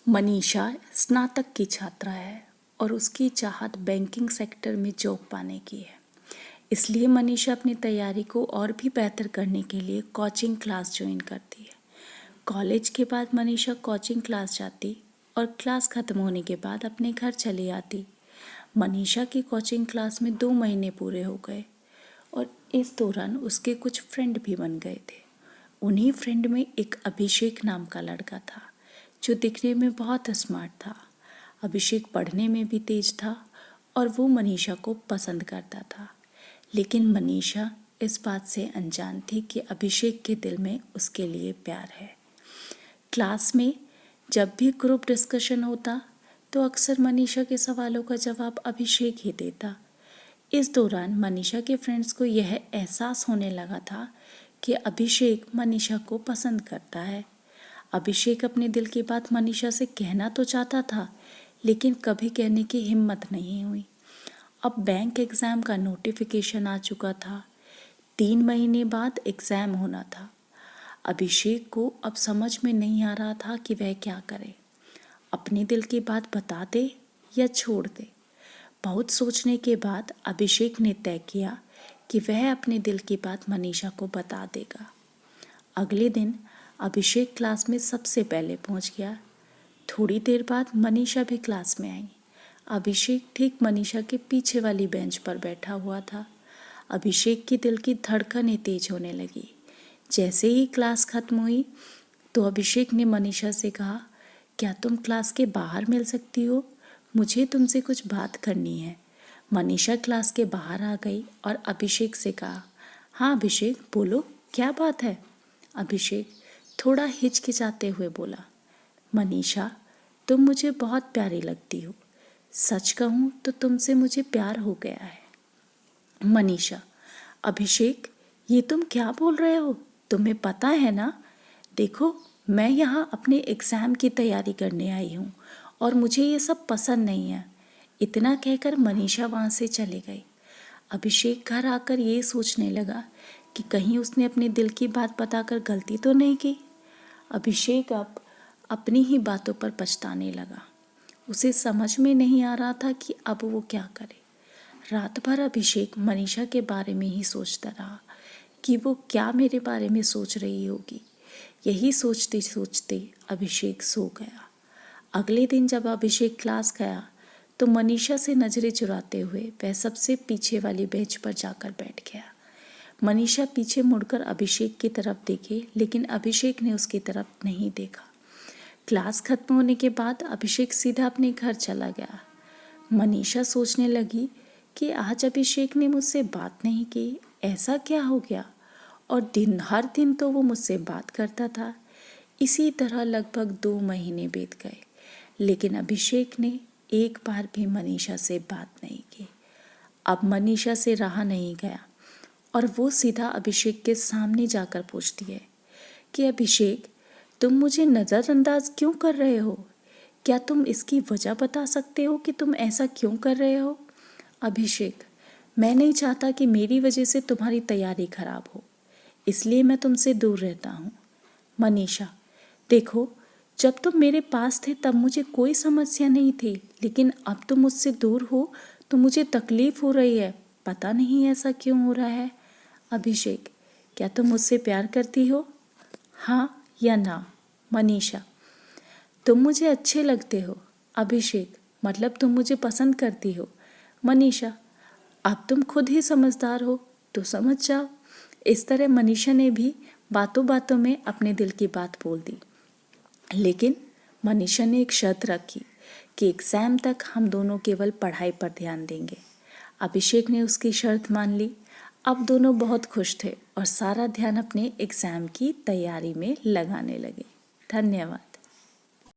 मनीषा स्नातक की छात्रा है और उसकी चाहत बैंकिंग सेक्टर में जॉब पाने की है। इसलिए मनीषा अपनी तैयारी को और भी बेहतर करने के लिए कोचिंग क्लास ज्वाइन करती है। कॉलेज के बाद मनीषा कोचिंग क्लास जाती और क्लास ख़त्म होने के बाद अपने घर चली आती। मनीषा की कोचिंग क्लास में 2 महीने पूरे हो गए और इस दौरान उसके कुछ फ्रेंड भी बन गए थे। उन्हीं फ्रेंड में एक अभिषेक नाम का लड़का था जो दिखने में बहुत स्मार्ट था। अभिषेक पढ़ने में भी तेज था और वो मनीषा को पसंद करता था, लेकिन मनीषा इस बात से अनजान थी कि अभिषेक के दिल में उसके लिए प्यार है। क्लास में जब भी ग्रुप डिस्कशन होता तो अक्सर मनीषा के सवालों का जवाब अभिषेक ही देता। इस दौरान मनीषा के फ्रेंड्स को यह एहसास होने लगा था कि अभिषेक मनीषा को पसंद करता है। अभिषेक अपने दिल की बात मनीषा से कहना तो चाहता था, लेकिन कभी कहने की हिम्मत नहीं हुई। अब बैंक एग्ज़ाम का नोटिफिकेशन आ चुका था। 3 महीने बाद एग्ज़ाम होना था। अभिषेक को अब समझ में नहीं आ रहा था कि वह क्या करे। अपने दिल की बात बता दे या छोड़ दे। बहुत सोचने के बाद अभिषेक ने तय किया कि वह अपने दिल की बात मनीषा को बता देगा। अगले दिन अभिषेक क्लास में सबसे पहले पहुंच गया। थोड़ी देर बाद मनीषा भी क्लास में आई। अभिषेक ठीक मनीषा के पीछे वाली बेंच पर बैठा हुआ था। अभिषेक की दिल की धड़कनें तेज होने लगी। जैसे ही क्लास खत्म हुई तो अभिषेक ने मनीषा से कहा, क्या तुम क्लास के बाहर मिल सकती हो? मुझे तुमसे कुछ बात करनी है। मनीषा क्लास के बाहर आ गई और अभिषेक से कहा, हाँ अभिषेक बोलो, क्या बात है? अभिषेक थोड़ा हिचकिचाते हुए बोला, मनीषा तुम मुझे बहुत प्यारी लगती हो। सच कहूँ तो तुमसे मुझे प्यार हो गया है। मनीषा, अभिषेक ये तुम क्या बोल रहे हो? तुम्हें पता है ना, देखो मैं यहाँ अपने एग्ज़ाम की तैयारी करने आई हूँ और मुझे ये सब पसंद नहीं है। इतना कहकर मनीषा वहाँ से चली गई। अभिषेक घर आकर ये सोचने लगा कि कहीं उसने अपने दिल की बात बताकर गलती तो नहीं की। अभिषेक अब अपनी ही बातों पर पछताने लगा। उसे समझ में नहीं आ रहा था कि अब वो क्या करे। रात भर अभिषेक मनीषा के बारे में ही सोचता रहा कि वो क्या मेरे बारे में सोच रही होगी। यही सोचते सोचते अभिषेक सो गया। अगले दिन जब अभिषेक क्लास गया तो मनीषा से नज़रें चुराते हुए वह सबसे पीछे वाली बेंच पर जाकर बैठ गया। मनीषा पीछे मुड़कर अभिषेक की तरफ देखी, लेकिन अभिषेक ने उसकी तरफ नहीं देखा। क्लास खत्म होने के बाद अभिषेक सीधा अपने घर चला गया। मनीषा सोचने लगी कि आज अभिषेक ने मुझसे बात नहीं की, ऐसा क्या हो गया? और हर दिन तो वो मुझसे बात करता था। इसी तरह लगभग 2 महीने बीत गए, लेकिन अभिषेक ने एक बार भी मनीषा से बात नहीं की। अब मनीषा से रहा नहीं गया और वो सीधा अभिषेक के सामने जाकर पूछती है कि अभिषेक तुम मुझे नज़रअंदाज क्यों कर रहे हो? क्या तुम इसकी वजह बता सकते हो कि तुम ऐसा क्यों कर रहे हो? अभिषेक, मैं नहीं चाहता कि मेरी वजह से तुम्हारी तैयारी खराब हो, इसलिए मैं तुमसे दूर रहता हूँ। मनीषा, देखो जब तुम मेरे पास थे तब मुझे कोई समस्या नहीं थी, लेकिन अब तुम मुझसे दूर हो तो मुझे तकलीफ़ हो रही है। पता नहीं ऐसा क्यों हो रहा है। अभिषेक, क्या तुम मुझसे प्यार करती हो? हाँ या ना? मनीषा, तुम मुझे अच्छे लगते हो। अभिषेक, मतलब तुम मुझे पसंद करती हो। मनीषा, अब तुम खुद ही समझदार हो तो समझ जाओ। इस तरह मनीषा ने भी बातों बातों में अपने दिल की बात बोल दी, लेकिन मनीषा ने एक शर्त रखी कि एग्ज़ाम तक हम दोनों केवल पढ़ाई पर ध्यान देंगे। अभिषेक ने उसकी शर्त मान ली। अब दोनों बहुत खुश थे और सारा ध्यान अपने एग्ज़ाम की तैयारी में लगाने लगे। धन्यवाद।